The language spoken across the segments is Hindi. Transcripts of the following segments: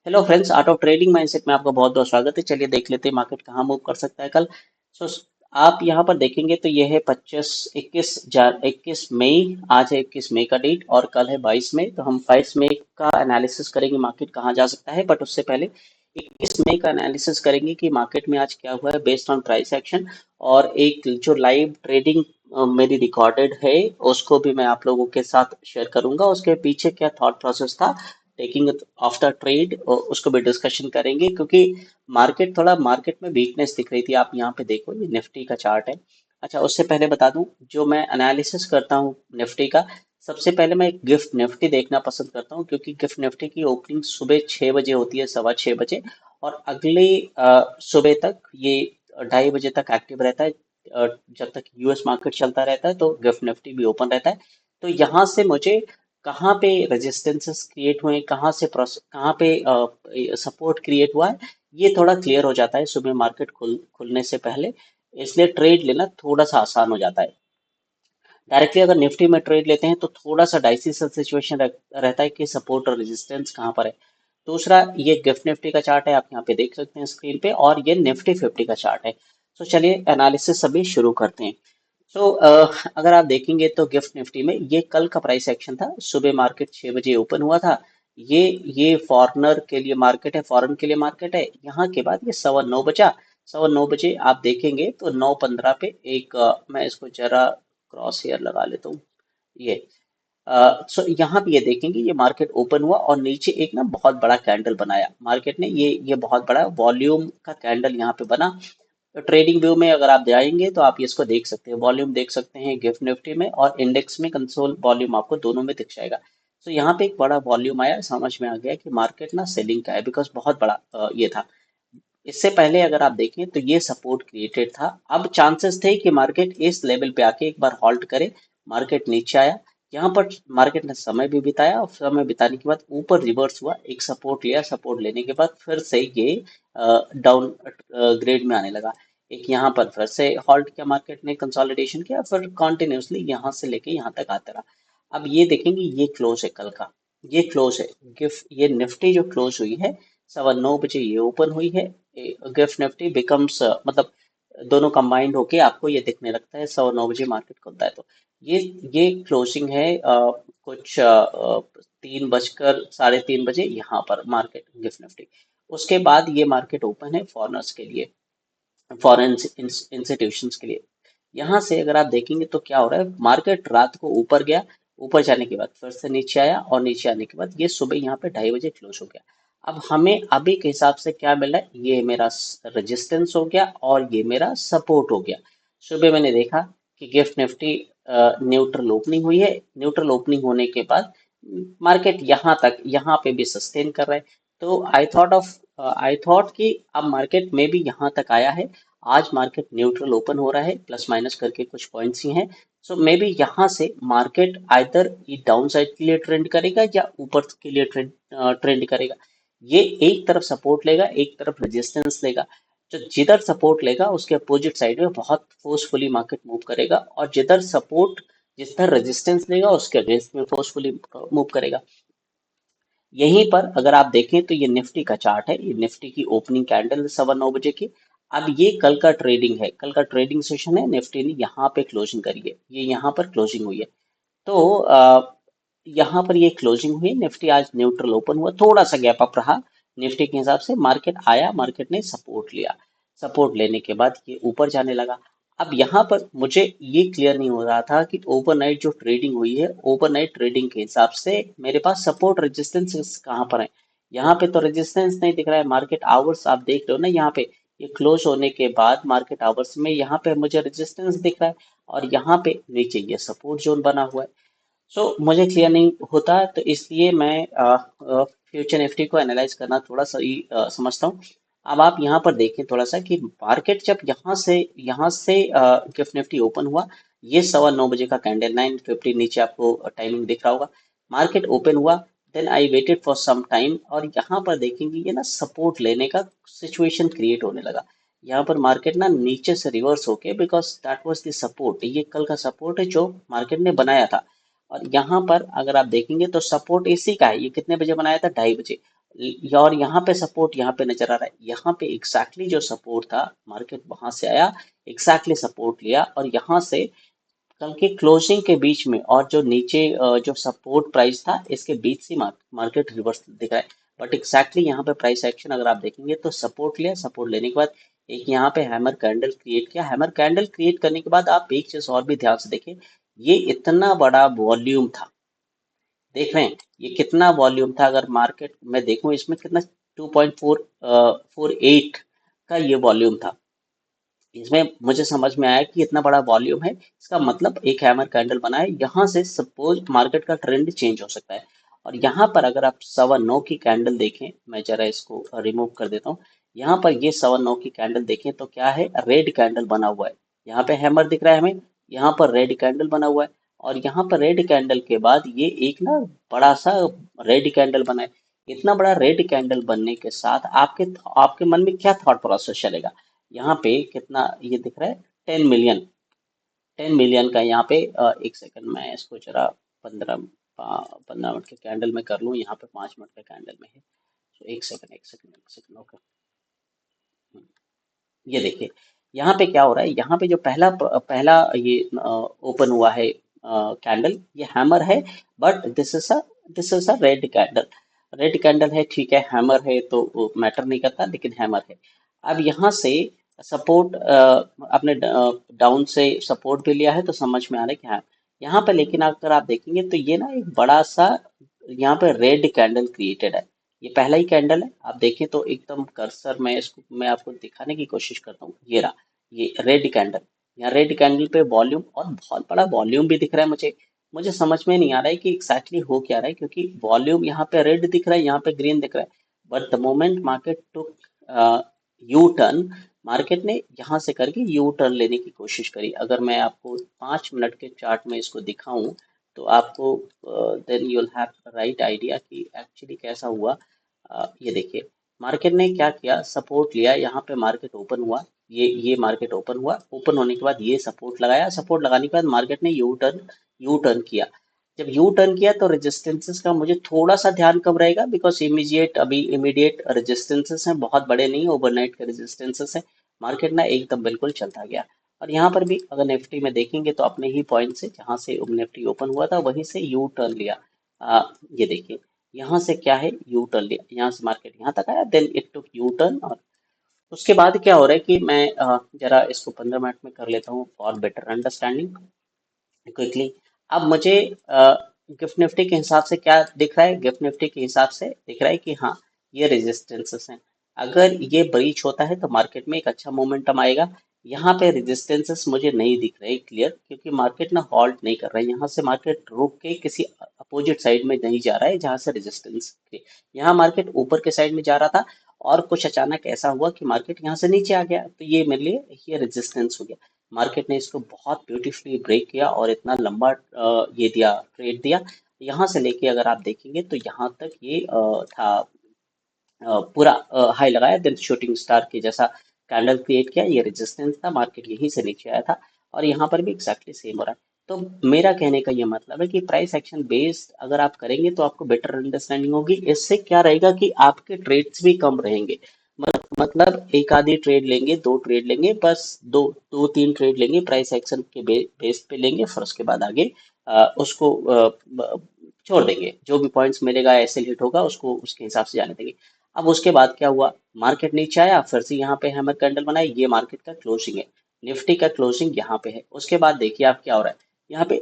Hello friends, art of trading mindset में आपका बहुत बहुत स्वागत है। चलिए देख लेते हैं मार्केट कहाँ मूव कर सकता है कल। सो आप यहाँ पर देखेंगे तो ये है 21 आज है 21 मई का डेट और कल है 22 मई। तो हम 22 मई का एनालिसिस करेंगे मार्केट कहाँ जा सकता है, बट उससे पहले 21 मई का एनालिसिस करेंगे कि मार्केट में आज क्या हुआ है बेस्ड ऑन प्राइस एक्शन। और एक जो लाइव ट्रेडिंग मेरी रिकॉर्डेड है उसको भी मैं आप लोगों के साथ शेयर करूंगा। उसके पीछे क्या थॉट प्रोसेस था टेकिंग आफ्टर ट्रेड, उसको भी डिस्कशन करेंगे, क्योंकि मार्केट में वीकनेस दिख रही थी। आप यहाँ पे देखो, ये निफ्टी का चार्ट है। अच्छा, उससे पहले बता दूं, जो मैं एनालिसिस करता हूँ निफ्टी का, सबसे पहले मैं गिफ्ट निफ्टी देखना पसंद करता हूँ, क्योंकि गिफ्ट निफ्टी की ओपनिंग सुबह 6 बजे होती है, 6:15 बजे। और अगले सुबह तक ये 2:30 बजे तक एक्टिव रहता है। जब तक यूएस मार्केट चलता रहता है तो गिफ्ट निफ्टी भी ओपन रहता है। तो यहाँ से मुझे कहाँ पे रेजिस्टेंसेस क्रिएट हुए, कहाँ पे सपोर्ट क्रिएट हुआ है, ये थोड़ा क्लियर हो जाता है सुबह मार्केट खुलने से पहले। इसलिए ट्रेड लेना थोड़ा सा आसान हो जाता है। डायरेक्टली अगर निफ्टी में ट्रेड लेते हैं तो थोड़ा सा डाइसी सा सिचुएशन रहता है कि सपोर्ट और रेजिस्टेंस कहाँ पर है। दूसरा, ये गिफ्ट निफ्टी का चार्ट है, आप यहाँ पे देख सकते हैं स्क्रीन पे, और ये निफ्टी 50 का चार्ट है। तो चलिए एनालिसिस अभी शुरू करते हैं। सो अगर आप देखेंगे तो गिफ्ट निफ्टी में ये कल का प्राइस एक्शन था। सुबह मार्केट 6 बजे ओपन हुआ था। ये ये फॉरेनर के लिए मार्केट है, फॉरेन के लिए मार्केट है। यहाँ के बाद ये 9:15 बजा। 9:15 बजे आप देखेंगे तो 9:15 पे एक मैं इसको जरा क्रॉस हेयर लगा लेता हूँ। ये सो यहाँ पे ये देखेंगे, ये मार्केट ओपन हुआ और नीचे एक ना बहुत बड़ा कैंडल बनाया मार्केट ने। ये बहुत बड़ा वॉल्यूम का कैंडल यहाँ पे बना। तो ट्रेडिंग व्यू में अगर आप जाएंगे तो आप इसको देख सकते हैं, वॉल्यूम देख सकते हैं गिफ्ट निफ्टी में और इंडेक्स में। कंसोल वॉल्यूम आपको दोनों में दिख जाएगा। तो यहाँ पे एक बड़ा वॉल्यूम आया, समझ में आ गया कि मार्केट ना सेलिंग का है, बिकॉज बहुत बड़ा ये था। इससे पहले अगर आप देखें तो ये सपोर्ट क्रिएटेड था। अब चांसेस थे कि मार्केट इस लेवल पे आके एक बार हॉल्ट करे। मार्केट नीचे आया, यहाँ पर मार्केट ने समय भी बिताया और समय बिताने के बाद ऊपर रिवर्स हुआ, एक सपोर्ट लिया। सपोर्ट लेने के बाद फिर से ये डाउन ग्रेड में आने लगा। एक यहाँ पर फिर से हॉल्ट किया, मार्केट ने कंसोलिडेशन किया, फिर कॉन्टिन्यूसली यहाँ से लेके यहाँ तक आता रहा। अब ये देखेंगे, ये क्लोज है कल का, ये क्लोज है। गिफ्ट ये निफ्टी जो क्लोज हुई है 9:15 बजे ये ओपन हुई है। गिफ्ट निफ्टी बिकम्स मतलब दोनों कंबाइंड होके आपको ये दिखने लगता है 9:15 बजे मार्केट खुलता है। तो ये ये क्लोजिंग है कुछ 3 बजकर 3:30 बजे यहाँ पर मार्केट गिफ्ट निफ्टी। उसके बाद ये मार्केट ओपन है फॉरनर्स के लिए, फॉरेन इंस्टीट्यूशंस के लिए। यहाँ से अगर आप देखेंगे तो क्या हो रहा है, मार्केट रात को ऊपर गया, ऊपर जाने के बाद फिर से नीचे आया और नीचे आने के बाद ये सुबह यहाँ पे 2:30 बजे क्लोज हो गया। अब हमें अभी के हिसाब से क्या मिल रहा है, ये मेरा रेजिस्टेंस हो गया और ये मेरा सपोर्ट हो गया। सुबह मैंने देखा कि गिफ्ट निफ्टी न्यूट्रल ओपनिंग हुई है। न्यूट्रल ओपनिंग होने के बाद मार्केट यहाँ पे भी सस्टेन कर रहा है। तो आई थॉट कि अब मार्केट में भी यहाँ तक आया है। आज मार्केट न्यूट्रल ओपन हो रहा है, प्लस माइनस करके कुछ पॉइंट्स ही हैं। सो मे बी यहाँ से मार्केट आइदर ये डाउन साइड के लिए ट्रेंड करेगा या ऊपर के लिए ट्रेंड करेगा। ये एक तरफ सपोर्ट लेगा, एक तरफ रेजिस्टेंस लेगा। जो जिधर सपोर्ट लेगा उसके अपोजिट साइड में बहुत फोर्सफुली मार्केट मूव करेगा, और जिधर रेजिस्टेंस लेगा उसके अगेंस्ट में फोर्सफुली मूव करेगा। यहीं पर अगर आप देखें तो ये निफ्टी का चार्ट है, ये निफ्टी की ओपनिंग कैंडल 9:15 बजे की। अब ये कल का ट्रेडिंग है, कल का ट्रेडिंग सेशन है। निफ्टी ने यहाँ पे क्लोजिंग करी है, ये यहाँ पर क्लोजिंग हुई है। तो यहाँ पर ये क्लोजिंग हुई, निफ्टी आज न्यूट्रल ओपन हुआ, थोड़ा सा गैप अप रहा निफ्टी के हिसाब से। मार्केट आया, मार्केट ने सपोर्ट लिया। सपोर्ट लेने के बाद ये ऊपर जाने लगा। अब यहाँ पर मुझे ये क्लियर नहीं हो रहा था कि ओवरनाइट जो ट्रेडिंग हुई है, ओवरनाइट ट्रेडिंग के हिसाब से मेरे पास सपोर्ट रेजिस्टेंस कहाँ पर है। यहाँ पे तो रेजिस्टेंस नहीं दिख रहा है। मार्केट आवर्स आप देख रहे हो ना, यहाँ पे ये क्लोज होने के बाद मार्केट आवर्स में यहाँ पे मुझे रेजिस्टेंस दिख रहा है, और यहाँ पे नीचे ये सपोर्ट जोन बना हुआ है। मुझे क्लियर नहीं होता, तो इसलिए मैं फ्यूचर निफ्टी को एनालाइज करना थोड़ा सही समझता हूँ। अब आप यहाँ पर देखें थोड़ा सा कि मार्केट जब यहाँ से गिफ्ट निफ्टी ओपन हुआ, ये 9:15 बजे का कैंडल 9:50 नीचे आपको टाइमिंग दिख रहा होगा। मार्केट ओपन हुआ, then I waited for some time, और यहाँ पर देखेंगे ये ना सपोर्ट लेने का सिचुएशन क्रिएट होने लगा। यहाँ पर मार्केट ना नीचे से रिवर्स होके, because that was the support, ये कल का सपोर्ट है जो मार्केट ने बनाया था। और यहाँ पर अगर आप देखेंगे तो सपोर्ट इसी का है। ये कितने बजे बनाया था, 2:30 बजे। और यहाँ पे सपोर्ट यहाँ पे नजर आ रहा है, यहाँ पे एग्जैक्टली जो सपोर्ट था मार्केट वहां से आया, एग्जैक्टली सपोर्ट लिया और यहाँ से कल के क्लोजिंग के बीच में और जो नीचे जो सपोर्ट प्राइस था इसके बीच से मार्केट रिवर्स दिख रहा है। बट एग्जैक्टली यहाँ पे प्राइस एक्शन अगर आप देखेंगे तो सपोर्ट लिया, सपोर्ट लेने के बाद एक यहाँ पे हैमर कैंडल क्रिएट किया। हैमर कैंडल क्रिएट करने के बाद आप एक चीज और भी ध्यान से देखें, ये इतना बड़ा वॉल्यूम था, देख रहे हैं ये कितना वॉल्यूम था। अगर मार्केट में देखूं इसमें कितना 2.48 का ये वॉल्यूम था। इसमें मुझे समझ में आया कि इतना बड़ा वॉल्यूम है, इसका मतलब एक हैमर कैंडल बना है, यहाँ से सपोज मार्केट का ट्रेंड चेंज हो सकता है। और यहाँ पर अगर आप 9:15 की कैंडल देखें, मैं जरा इसको रिमूव कर देता हूँ। यहाँ पर ये 9:15 की कैंडल देखें तो क्या है, रेड कैंडल बना हुआ है। यहाँ पे हैमर दिख रहा है हमें, यहाँ पर रेड कैंडल बना हुआ है और यहाँ पर रेड कैंडल के बाद ये एक ना बड़ा सा रेड कैंडल बना है। इतना बड़ा रेड कैंडल बनने के साथ आपके आपके मन में क्या थॉट प्रोसेस चलेगा, यहाँ पे कितना ये दिख रहा है, 10 मिलियन, 10 मिलियन का यहाँ पे एक सेकंड मैं इसको जरा 15 मिनट के कैंडल में कर लूँ, यहाँ पे 5 मिनट के कैंडल में है। तो एक सेकंड ओके। ये देखिए यहाँ पे क्या हो रहा है, यहाँ पे जो पहला पहला ये ओपन हुआ है कैंडल, ये हैमर है। But this is a red candle, red candle है, ठीक है, हैमर है तो मैटर नहीं करता, लेकिन हैमर है। अब यहाँ से सपोर्ट आपने डाउन से सपोर्ट भी लिया है तो समझ में आ रहा है कि हाँ यहाँ पे, लेकिन अगर आप देखेंगे तो ये ना एक बड़ा सा यहाँ पे रेड कैंडल क्रिएटेड है। ये पहला ही कैंडल है, आप देखें तो एकदम कर्सर मैं इसको मैं आपको दिखाने की कोशिश करता हूँ, ये रहा ये रेड कैंडल। यहाँ रेड कैंडल पे वॉल्यूम और बहुत बड़ा वॉल्यूम भी दिख रहा है मुझे। मुझे समझ में नहीं आ रहा है कि एग्जैक्टली हो क्या रहा है, क्योंकि वॉल्यूम यहाँ पे रेड दिख रहा है, यहाँ पे ग्रीन दिख रहा है। But the moment market took U turn, market ने यहाँ से करके यू टर्न लेने की कोशिश करी। अगर मैं आपको 5 मिनट के चार्ट में इसको दिखाऊं तो आपको then you will have right idea कि एक्चुअली कैसा हुआ। ये देखिए मार्केट ने क्या किया, सपोर्ट लिया, यहाँ पे मार्केट ओपन हुआ, ये मार्केट ओपन हुआ, ओपन होने के बाद ये सपोर्ट लगाया, सपोर्ट लगाने के बाद मार्केट ने यू टर्न किया। जब यू टर्न किया तो रेजिस्टेंसेस का मुझे थोड़ा सा ध्यान कम रहेगा, बिकॉज इमीडिएट रेजिस्टेंसेस हैं, बहुत बड़े नहीं, ओवरनाइट के रेजिस्टेंसेस हैं। मार्केट ना एकदम बिल्कुल चलता गया। और यहाँ पर भी अगर निफ्टी में देखेंगे तो अपने ही पॉइंट से जहाँ से निफ्टी ओपन हुआ था वहीं से यू टर्न लिया। ये देखिए यहाँ से क्या है, यू टर्न लिया, यहाँ से मार्केट यहाँ तक आया, then it took U turn. और उसके बाद क्या हो रहा है कि मैं जरा इसको 15 मिनट में कर लेता हूँ फॉर बेटर अंडरस्टैंडिंग क्विकली। अब मुझे गिफ्ट निफ्टी के हिसाब से क्या दिख रहा है, गिफ्ट निफ्टी के हिसाब से दिख रहा है कि हाँ ये रेजिस्टेंसेस हैं। अगर ये ब्रीच होता है तो मार्केट में एक अच्छा मोमेंटम आएगा। यहाँ पे रेजिस्टेंसेस मुझे नहीं दिख रहे क्लियर, क्योंकि मार्केट ना हॉल्ट नहीं कर रहा है, यहाँ से मार्केट रुक के किसी अपोजिट साइड में नहीं जा रहा है जहाँ से रेजिस्टेंस थे। यहाँ मार्केट ऊपर के साइड में जा रहा था और कुछ अचानक ऐसा हुआ कि मार्केट यहाँ से नीचे आ गया, तो ये मेरे लिए ये रेजिस्टेंस हो गया। मार्केट ने इसको बहुत ब्यूटीफुली ब्रेक किया और इतना लंबा ये दिया, ट्रेड दिया। यहाँ से लेके अगर आप देखेंगे तो यहाँ तक ये था, पूरा हाई लगाया, देन शूटिंग स्टार के जैसा कैंडल क्रिएट किया, ये रेजिस्टेंस था, मार्केट यहीं से नीचे आया था। और यहाँ पर भी एक्जैक्टली सेम हो रहा है। तो मेरा कहने का ये मतलब है कि प्राइस एक्शन बेस्ड अगर आप करेंगे तो आपको बेटर अंडरस्टैंडिंग होगी। इससे क्या रहेगा कि आपके ट्रेड्स भी कम रहेंगे। मतलब एक आधी ट्रेड लेंगे, दो ट्रेड लेंगे, बस दो दो तीन ट्रेड लेंगे, प्राइस एक्शन के बेस पे लेंगे, फिर उसके बाद आगे उसको छोड़ देंगे। जो भी पॉइंट्स मिलेगा ऐसे हिट होगा उसको उसके हिसाब से जाने देंगे। अब उसके बाद क्या हुआ, मार्केट नीचे आया, फिर से यहाँ पे हैमर कैंडल बनाई, ये मार्केट का क्लोजिंग है, निफ्टी का क्लोजिंग यहाँ पे है। उसके बाद देखिए आप क्या हो रहा है, यहाँ पे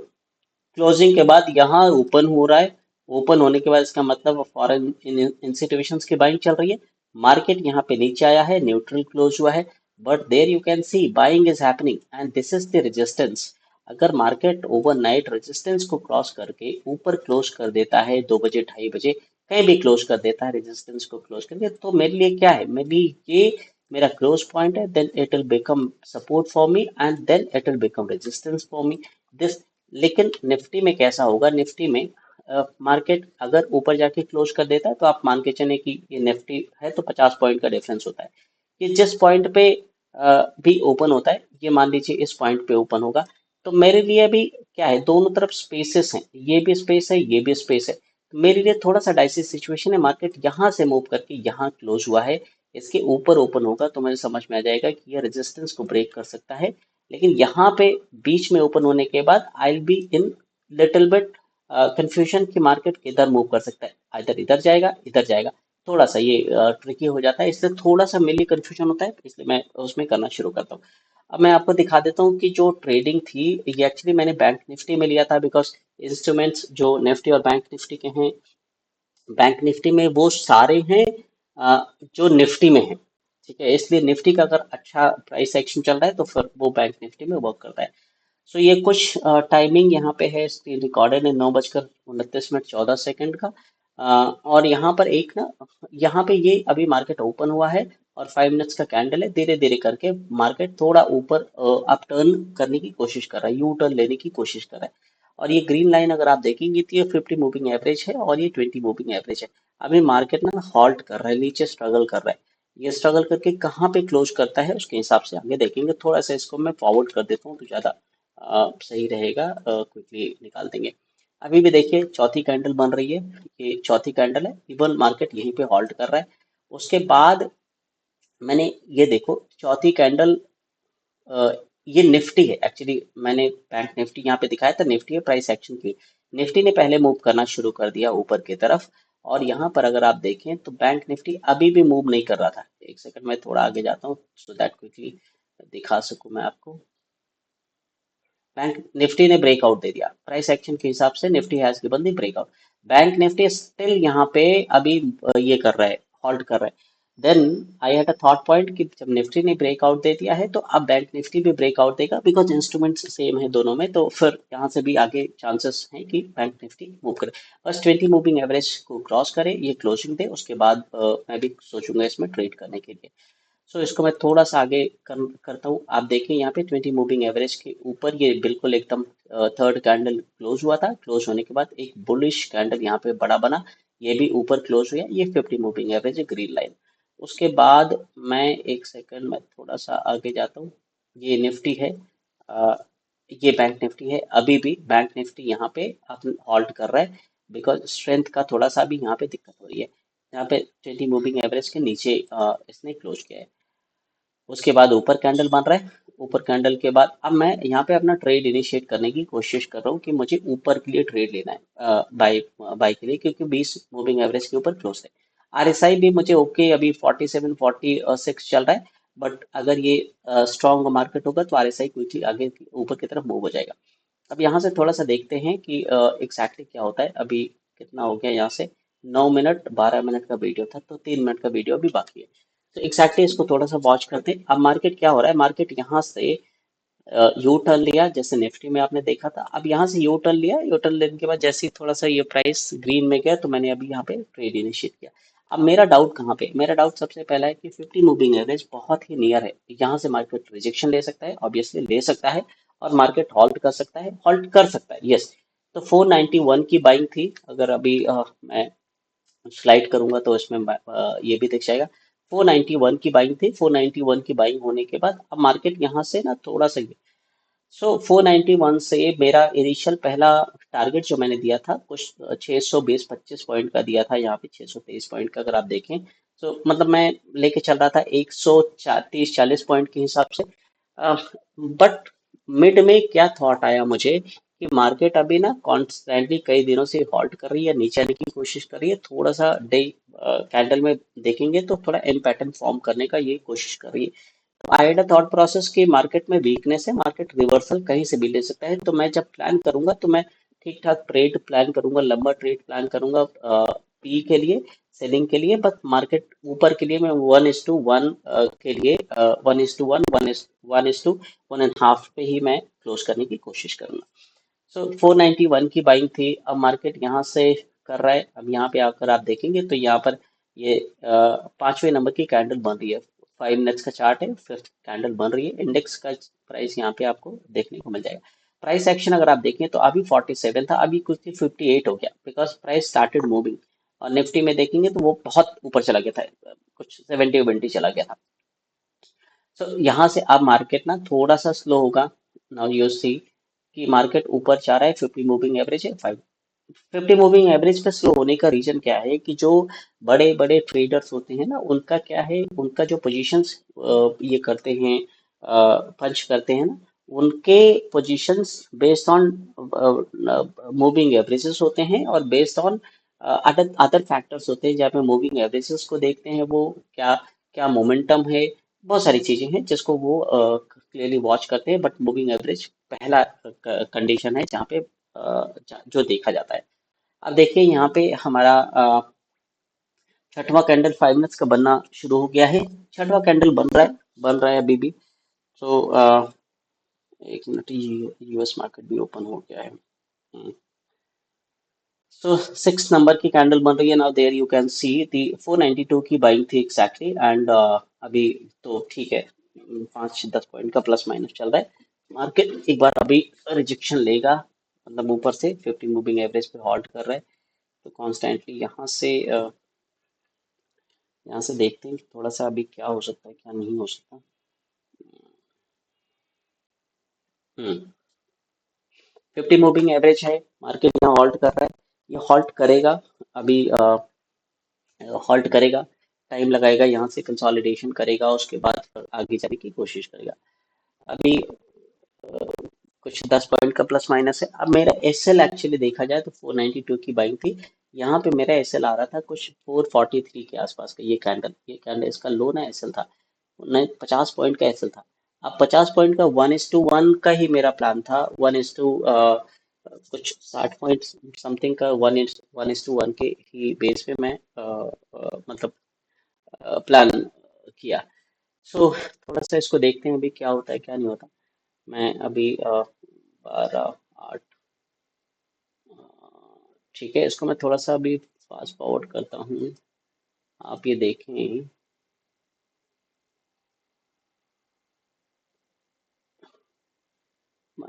क्लोजिंग के बाद यहाँ ओपन हो रहा है। ओपन होने के बाद इसका मतलब फॉरेन इंस्टीट्यूशंस की बाइंग चल रही है। मार्केट यहाँ पे नीचे आया है, न्यूट्रल क्लोज हुआ है, but there you can see buying is happening and this is the resistance. अगर मार्केट ओवरनाइट रेजिस्टेंस को क्रॉस करके ऊपर क्लोज कर देता है, 2 बजे 2:30 बजे कहीं भी क्लोज कर देता है रेजिस्टेंस को क्लोज करके, तो मेरे लिए क्या है, मेरे लिए ये मेरा क्लोज पॉइंट है, then it will become support for me and then it will become resistance for me this. लेकिन निफ्टी में कैसा होगा, निफ्टी में मार्केट अगर ऊपर जाके क्लोज कर देता है तो आप मान के चले कि ये निफ्टी है तो 50 पॉइंट का डिफरेंस होता है। ये जिस पॉइंट पे भी ओपन होता है, ये मान लीजिए इस पॉइंट पे ओपन होगा, तो मेरे लिए भी क्या है, दोनों तरफ स्पेसेस हैं, ये भी स्पेस है, ये भी स्पेस है। मेरे लिए थोड़ा सा डाइसी सिचुएशन है। मार्केट यहाँ से मूव करके यहाँ क्लोज हुआ है, इसके ऊपर ओपन होगा तो मुझे समझ में आ जाएगा कि ये रेजिस्टेंस को ब्रेक कर सकता है। लेकिन यहाँ पे बीच में ओपन होने के बाद I will be in little bit confusion कि मार्केट किधर मूव कर सकता है, इधर जाएगा। थोड़ा सा ये ट्रिकी हो जाता है, इससे थोड़ा सा मेरे लिए कंफ्यूजन होता है, इसलिए मैं उसमें करना शुरू करता हूँ। अब मैं आपको दिखा देता हूँ कि जो ट्रेडिंग थी ये एक्चुअली मैंने बैंक निफ्टी में लिया था, बिकॉज इंस्ट्रूमेंट्स जो निफ्टी और बैंक निफ्टी के हैं, बैंक निफ्टी में वो सारे हैं जो निफ्टी में है। ठीक है, इसलिए निफ्टी का अगर अच्छा प्राइस एक्शन चल रहा है तो फिर वो बैंक निफ्टी में वर्क करता है। सो ये कुछ टाइमिंग यहाँ पे है, स्क्रीन रिकॉर्डेड है 9:29 14 का। और यहाँ पर एक ना, यहाँ पे ये अभी मार्केट ओपन हुआ है और 5 मिनट्स का कैंडल है, धीरे धीरे करके मार्केट थोड़ा ऊपर अप टर्न करने की कोशिश कर रहा है, यू टर्न लेने की कोशिश कर रहा है। और ये ग्रीन लाइन अगर आप देखेंगे तो ये 50 मूविंग एवरेज है और ये 20 मूविंग एवरेज है। अभी मार्केट ना हॉल्ट कर रहा है, नीचे स्ट्रगल कर रहा है। ये स्ट्रगल करके कहाँ पे क्लोज करता है उसके हिसाब से आगे देखेंगे। थोड़ा सा इसको मैं फॉरवर्ड कर देता हूँ तो ज़्यादा सही रहेगा, क्विकली निकाल देंगे। अभी भी देखिए चौथी कैंडल बन रही है, ये चौथी कैंडल है, इवन मार्केट यहीं पे हॉल्ट कर रहा है। उसके बाद मैंने ये देखो चौथी कैंडल, अ, ये निफ्टी है एक्चुअली, मैंने बैंक निफ्टी यहाँ पे दिखाया था, निफ्टी है प्राइस एक्शन की। निफ्टी ने पहले मूव करना शुरू कर दिया ऊपर की तरफ, और यहाँ पर अगर आप देखें तो बैंक निफ्टी अभी भी मूव नहीं कर रहा था। एक सेकंड में थोड़ा आगे जाता हूँ सो दैट क्विकली दिखा सकूँ मैं आपको। बैंक निफ्टी ने ब्रेकआउट दे दिया प्राइस एक्शन के हिसाब से, Nifty has given the breakout. Bank Nifty still यहाँ पे अभी ये कर रहा है, हॉल्ट कर रहा है। Then I had a thought point कि जब निफ्टी ने ब्रेकआउट दे दिया है तो अब बैंक निफ्टी भी ब्रेकआउट देगा, बिकॉज इंस्ट्रूमेंट्स सेम है दोनों में, तो फिर यहाँ से भी आगे चांसेस हैं कि बैंक निफ्टी मूव करे। बस 20 मूविंग एवरेज को क्रॉस करे, ये क्लोजिंग दे, उसके बाद मैं भी सोचूंगा इसमें ट्रेड करने के लिए। सो इसको मैं थोड़ा सा आगे करता हूँ। आप देखिए यहाँ पे 20 मूविंग एवरेज के ऊपर ये बिल्कुल एकदम थर्ड कैंडल क्लोज हुआ था। क्लोज होने के बाद एक बुलिश कैंडल यहाँ पे बड़ा बना, ये भी ऊपर क्लोज हुआ, ये 50 मूविंग एवरेज है, ग्रीन लाइन। उसके बाद मैं एक सेकंड में थोड़ा सा आगे जाता हूँ। ये निफ्टी है, अ, ये बैंक निफ्टी है। अभी भी बैंक निफ्टी यहाँ पे अपने हॉल्ट कर रहा है, बिकॉज स्ट्रेंथ का थोड़ा सा भी यहाँ पे दिक्कत हो रही है। यहाँ पे 20 मूविंग एवरेज के नीचे इसने क्लोज किया है। उसके बाद ऊपर कैंडल बन रहा है। ऊपर कैंडल के बाद अब मैं यहाँ पे अपना ट्रेड इनिशिएट करने की कोशिश कर रहा हूँ कि मुझे ऊपर के लिए ट्रेड लेना है, बाय बाय के लिए, क्योंकि 20 मूविंग एवरेज के ऊपर क्लोज है। आरएसआई भी मुझे ओके, अभी 47 46 चल रहा है, बट अगर ये स्ट्रॉन्ग मार्केट होगा तो आरएसआई क्विकली आगे ऊपर की तरफ मूव हो जाएगा। अब यहाँ से थोड़ा सा देखते हैं कि एग्जैक्टली क्या होता है। अभी कितना हो गया यहाँ से, 9 मिनट 12 मिनट का वीडियो था, तो 3 मिनट का वीडियो अभी बाकी है। तो एग्जैक्टली इसको थोड़ा सा वॉच करते हैं। अब मार्केट क्या हो रहा है, मार्केट यहाँ से यू टर्न लिया, जैसे निफ्टी में आपने देखा था। अब यहाँ से यू टर्न लिया, यू टर्न लेने के बाद जैसे ही थोड़ा सा ये प्राइस ग्रीन में गया तो मैंने अभी यहाँ पे ट्रेड इनिशिएट किया। अब मेरा डाउट कहाँ पे, मेरा डाउट सबसे पहला है कि 50 मूविंग एवरेज बहुत ही नियर है, यहाँ से मार्केट रिजेक्शन ले सकता है, ऑब्वियसली ले सकता है, और मार्केट हॉल्ट कर सकता है, हॉल्ट कर सकता है, यस। तो 491 की बाइंग थी, अगर अभी मैं स्लाइड करूंगा तो इसमें ये भी दिख जाएगा। 491 की बाइंग थी, 491 की बाइंग होने के बाद अब मार्केट यहाँ से ना थोड़ा सा, सो 491 से मेरा इनिशियल पहला टारगेट जो मैंने दिया था कुछ 620-25 पॉइंट का दिया था, यहाँ पे 623 पॉइंट का अगर आप देखें। तो मतलब मैं लेके चल रहा था 130-40 पॉइंट के हिसाब से। बट मिड में क्या थॉट आया मुझे कि मार्केट अभी ना कॉन्स्टेंटली कई दिनों से हॉल्ट कर रही है, नीचे आने की कोशिश कर रही है, थोड़ा सा डे कैंडल में देखेंगे तो थोड़ा एम पैटर्न फॉर्म करने का ये कोशिश कर रही है। तो आई हैड अ थॉट प्रोसेस कि मार्केट में वीकनेस है, मार्केट रिवर्सल कहीं से भी ले सकता है, तो मैं जब प्लान करूंगा तो मैं ठीक ठाक ट्रेड प्लान करूंगा, लंबा ट्रेड प्लान करूंगा पी के लिए, सेलिंग के लिए। बट मार्केट ऊपर के लिए मैं 1:1 के लिए 1:1 1:1.5 पे ही मैं क्लोज करने की कोशिश करूंगा। सो 491 की बाइंग थी। अब मार्केट यहाँ से कर रहा है, अब यहाँ पे आकर आप देखेंगे तो यहाँ पर ये 5वें नंबर की कैंडल बन रही है। 5 मिनट्स का चार्ट है, फिफ्थ कैंडल बन रही है। इंडेक्स का प्राइस यहाँ पे आपको देखने को मिल जाएगा। प्राइस एक्शन अगर आप देखें तो अभी 47 था, अभी कुछ 58 हो गया, बिकॉज प्राइस स्टार्टेड मूविंग। और निफ्टी में देखेंगे तो वो बहुत ऊपर चला गया था, कुछ 70-70 चला गया था। सो यहाँ से अब मार्केट ना थोड़ा सा स्लो होगा। नाउ यू सी कि मार्केट ऊपर जा रहा है, 50 मूविंग एवरेज है 5। 50 मूविंग एवरेज पे स्लो होने का रीजन क्या है कि जो बड़े बड़े ट्रेडर्स होते हैं ना, उनका क्या है, उनका जो पोजीशंस ये करते हैं, पंच करते हैं ना, उनके positions based on moving averages होते हैं और based on other other factors होते हैं, जहाँ पे मूविंग एवरेजेस को देखते हैं वो क्या क्या मोमेंटम है, बहुत सारी चीजें हैं जिसको वो क्लियरली वॉच करते हैं, बट मूविंग एवरेज पहला कंडीशन है जहाँ पे जो देखा जाता है। अब देखिए यहाँ पे हमारा छठवां कैंडल 5 मिनट्स का बनना शुरू हो गया है। छठवां कैंडल बन रहा है अभी भी। तो एक मिनट, यूएस मार्केट भी ओपन हो गया है। सो 6 नंबर की कैंडल बन रही है। Now there you can see the 492 की बाइंग थी एग्जैक्टली, एंड अभी तो ठीक है, 5-10 पॉइंट का प्लस माइनस चल रहा है। मार्केट एक बार अभी रिजेक्शन लेगा, मतलब ऊपर से 50 मूविंग एवरेज पे हॉल्ट कर रहा है। तो कॉन्स्टेंटली यहाँ से देखते हैं कि थोड़ा सा अभी क्या हो सकता है, क्या नहीं हो सकता। हम्म 50 मूविंग एवरेज है, मार्केट यहाँ हॉल्ट कर रहा है। ये हॉल्ट करेगा अभी, हॉल्ट करेगा, टाइम लगाएगा, यहाँ से कंसोलिडेशन करेगा, उसके बाद फिर आगे जाने की कोशिश करेगा। अभी कुछ 10 पॉइंट का प्लस माइनस है। अब मेरा एसएल एक्चुअली देखा जाए तो 492 की बाइंग थी। यहाँ पे मेरा एसएल आ रहा था कुछ 443 के आसपास का। ये कैंडल इसका लो ना एसएल था, नहीं 50 पॉइंट का एसएल था। अब 50 पॉइंट का 1:1 का ही मेरा प्लान था। वन इज टू कुछ 60 पॉइंट समथिंग का, 1:1 के ही बेस पे मैं मतलब प्लान किया। सो थोड़ा सा इसको देखते हैं अभी क्या होता है क्या नहीं होता। मैं अभी 12, 8, ठीक है, इसको मैं थोड़ा सा अभी फास्ट फॉरवर्ड करता हूँ। आप ये देखें,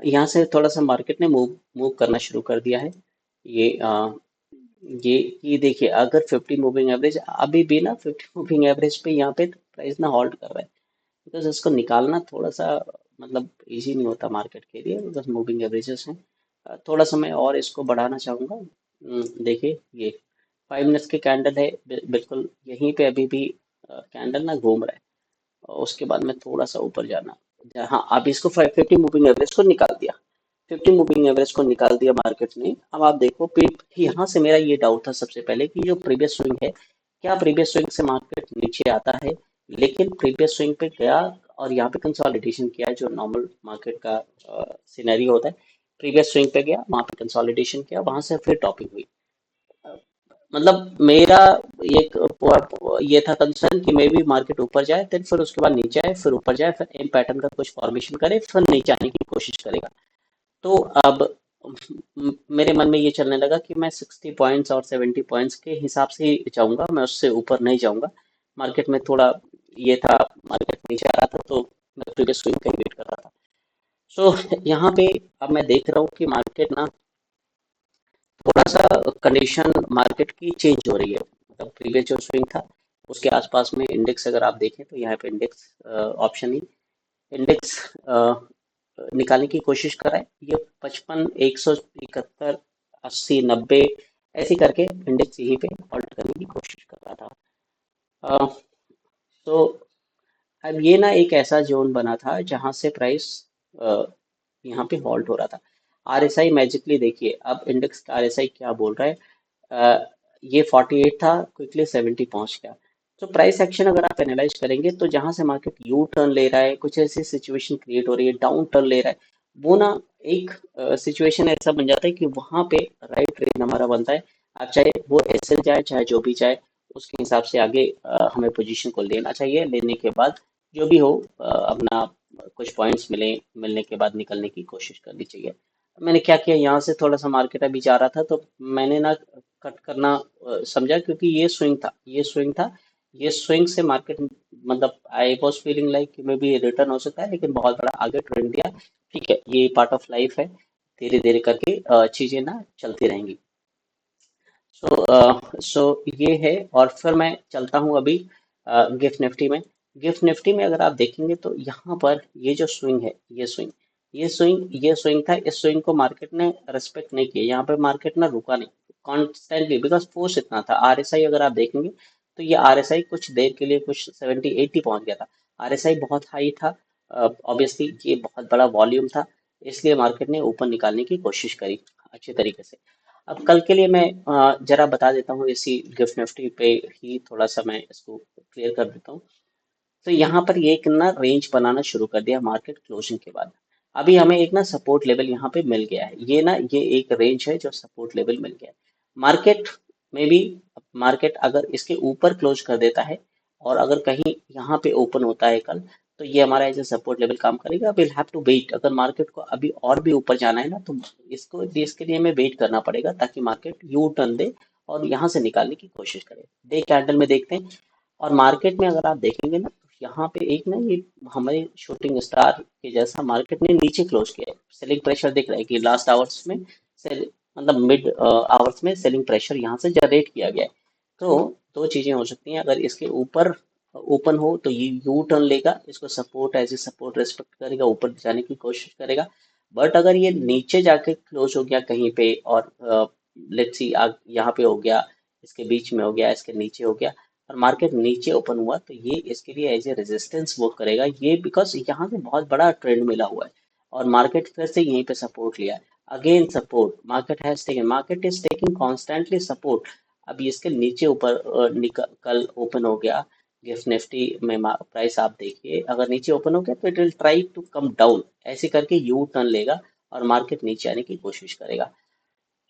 यहाँ से थोड़ा सा मार्केट ने मूव मूव करना शुरू कर दिया है। ये ये ये देखिए, अगर 50 मूविंग एवरेज अभी भी ना, 50 मूविंग एवरेज पे यहाँ पे प्राइस ना होल्ड कर रहा है, बिकॉज इसको निकालना थोड़ा सा मतलब इजी नहीं होता मार्केट के लिए, बिकॉज मूविंग एवरेजेस हैं। थोड़ा सा मैं और इसको बढ़ाना चाहूँगा। देखिए ये 5 मिनट्स की कैंडल है, बिल्कुल यहीं पे अभी भी कैंडल ना घूम रहा है। और उसके बाद में थोड़ा सा ऊपर जाना। हाँ, अब इसको 550 मूविंग एवरेज को निकाल दिया। 50 मूविंग एवरेज को निकाल दिया मार्केट ने। अब आप देखो, यहाँ से मेरा ये डाउट था सबसे पहले कि जो प्रीवियस स्विंग है, क्या प्रीवियस स्विंग से मार्केट नीचे आता है। लेकिन प्रीवियस स्विंग पे गया और यहाँ पे कंसोलिडेशन किया, जो नॉर्मल मार्केट का सिनेरियो होता है। प्रीवियस स्विंग पे गया, वहां पे कंसोलिडेशन किया, वहां से फिर टॉपिंग हुई। मतलब मेरा ये था कंसर्न कि मे भी मार्केट ऊपर जाए, फिर उसके बाद नीचे आए, फिर ऊपर जाए, फिर एम पैटर्न का कुछ फॉर्मेशन करे, फिर नीचे आने की कोशिश करेगा। तो अब मेरे मन में ये चलने लगा कि मैं 60 पॉइंट्स और 70 पॉइंट्स के हिसाब से ही जाऊंगा, मैं उससे ऊपर नहीं जाऊंगा। मार्केट में थोड़ा ये था, मार्केट नीचे आ रहा था तो मैं प्रीवियस स्विंग का वेट कर रहा था। सो यहाँ पे अब मैं देख रहा हूँ कि मार्केट ना थोड़ा सा कंडीशन मार्केट की चेंज हो रही है। मतलब प्रीवियस जो स्विंग था उसके आसपास में इंडेक्स अगर आप देखें तो यहाँ पे इंडेक्स ऑप्शन ही इंडेक्स निकालने की कोशिश कर रहा है। ये 55, 171, 80, 90 ऐसे करके इंडेक्स यहीं पे हॉल्ट करने की कोशिश कर रहा था। तो अब ये ना एक ऐसा जोन बना था जहां से प्राइस यहाँ पे हॉल्ट हो रहा था। आरएसआई मैजिकली देखिए, अब इंडेक्स का आरएसआई क्या बोल रहा है। ये 48 था, क्विकली 70 पहुंच गया। तो प्राइस एक्शन अगर आप एनालाइज करेंगे तो जहां से मार्केट यू टर्न ले रहा है, कुछ ऐसी सिचुएशन क्रिएट हो रही है, डाउन टर्न ले रहा है, वो ना एक सिचुएशन ऐसा बन जाता है कि वहां पे राइट ट्रेड हमारा बनता है। अब चाहे वो एसएल जाए, चाहे जो भी जाए, उसके हिसाब से आगे हमें पोजीशन को लेना चाहिए। लेने के बाद जो भी हो, अपना कुछ पॉइंट्स मिलने के बाद निकलने की कोशिश करनी चाहिए। मैंने क्या किया, यहाँ से थोड़ा सा मार्केट अभी जा रहा था तो मैंने ना कट करना समझा, क्योंकि ये स्विंग था। ये स्विंग से मार्केट मतलब आई वॉज फीलिंग लाइक कि मे बी रिटर्न हो सकता है, लेकिन बहुत बड़ा आगे ट्रेंड दिया। ठीक है, ये पार्ट ऑफ लाइफ है, धीरे धीरे करके चीजें ना चलती रहेंगी। सो ये है। और फिर मैं चलता हूँ अभी गिफ्ट निफ्टी में। गिफ्ट निफ्टी में अगर आप देखेंगे तो यहाँ पर ये जो स्विंग है, ये स्विंग था। इस स्विंग को मार्केट ने रेस्पेक्ट नहीं किया, यहाँ पे मार्केट ना रुका नहीं। कॉन्स्टेंटली, बिकॉज फोर्स इतना था। आरएसआई अगर आप देखेंगे तो ये आरएसआई कुछ देर के लिए कुछ 70-80 पहुंच गया था। आरएसआई बहुत हाई था, ऑब्वियसली ये बहुत बड़ा वॉल्यूम था, इसलिए मार्केट ने ऊपर निकालने की कोशिश करी अच्छे तरीके से। अब कल के लिए मैं जरा बता देता हूँ, इसी गिफ्ट निफ्टी पे ही थोड़ा सा मैं इसको क्लियर कर देता हूँ। तो यहाँ पर ये एक ना रेंज बनाना शुरू कर दिया मार्केट क्लोजिंग के बाद। अभी हमें एक ना सपोर्ट लेवल यहाँ पे मिल गया है, ये एक रेंज है जो सपोर्ट लेवल मिल गया है मार्केट में भी। मार्केट अगर इसके ऊपर क्लोज कर देता है और अगर कहीं यहाँ पे ओपन होता है कल, तो ये हमारा एज ए सपोर्ट लेवल काम करेगा। विल हैव टू वेट, अगर मार्केट को अभी और भी ऊपर जाना है ना, तो इसके लिए हमें वेट करना पड़ेगा ताकि मार्केट यू टर्न दे और यहाँ से निकालने की कोशिश करे। डे कैंडल में देखते हैं। और मार्केट में अगर आप देखेंगे ना, तो यहाँ पे एक ना ये हमारे शूटिंग स्टार के जैसा मार्केट ने नीचे क्लोज किया है। सेलिंग प्रेशर दिख रहा है कि लास्ट आवर्स में मतलब मिड आवर्स में सेलिंग प्रेशर यहाँ से जनरेट किया गया है। तो दो चीजें हो सकती हैं, अगर इसके ऊपर ओपन हो तो ये यू टर्न लेगा, इसको support as a support respect करेगा, ऊपर जाने की कोशिश करेगा। बट अगर ये नीचे जाके क्लोज हो गया कहीं पे और लेट्स सी यहाँ पे हो गया, इसके बीच में हो गया, इसके नीचे हो गया, और मार्केट नीचे ओपन हुआ, तो ये इसके लिए एज ए रेजिस्टेंस वर्क करेगा। ये बिकॉज यहाँ से बहुत बड़ा ट्रेंड मिला हुआ है और मार्केट फिर से यहीं पे सपोर्ट लिया है। Again support market is taking constantly support. अभी इसके नीचे ऊपर कल ओपन हो गया गिफ्ट निफ्टी में, प्राइस आप देखिए, अगर नीचे ओपन हो गया तो it will try to come down, ऐसे करके यू टर्न लेगा और मार्केट नीचे आने की कोशिश करेगा।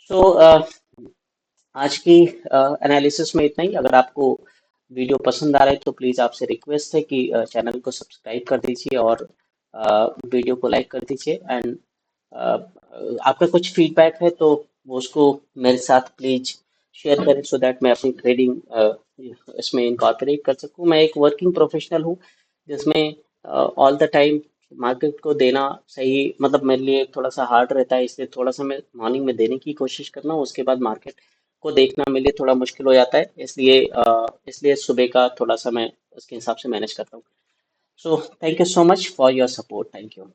सो आज की एनालिसिस में इतना ही। अगर आपको वीडियो पसंद आ रहा है तो प्लीज़ आपसे रिक्वेस्ट है कि चैनल को सब्सक्राइब कर दीजिए और वीडियो को लाइक कर दीजिए। एंड आपका कुछ फीडबैक है तो वो उसको मेरे साथ प्लीज शेयर करें, सो दैट मैं अपनी ट्रेडिंग इसमें इनकॉर्पोरेट कर सकूं। मैं एक वर्किंग प्रोफेशनल हूं जिसमें ऑल द टाइम मार्केट को देना सही, मतलब मेरे लिए थोड़ा सा हार्ड रहता है, इसलिए थोड़ा सा मैं मॉर्निंग में देने की कोशिश करना हूँ, उसके बाद मार्केट को देखना मेरे लिए थोड़ा मुश्किल हो जाता है, इसलिए सुबह का थोड़ा सा मैं उसके हिसाब से मैनेज करता हूँ। So thank you so much for your support. Thank you.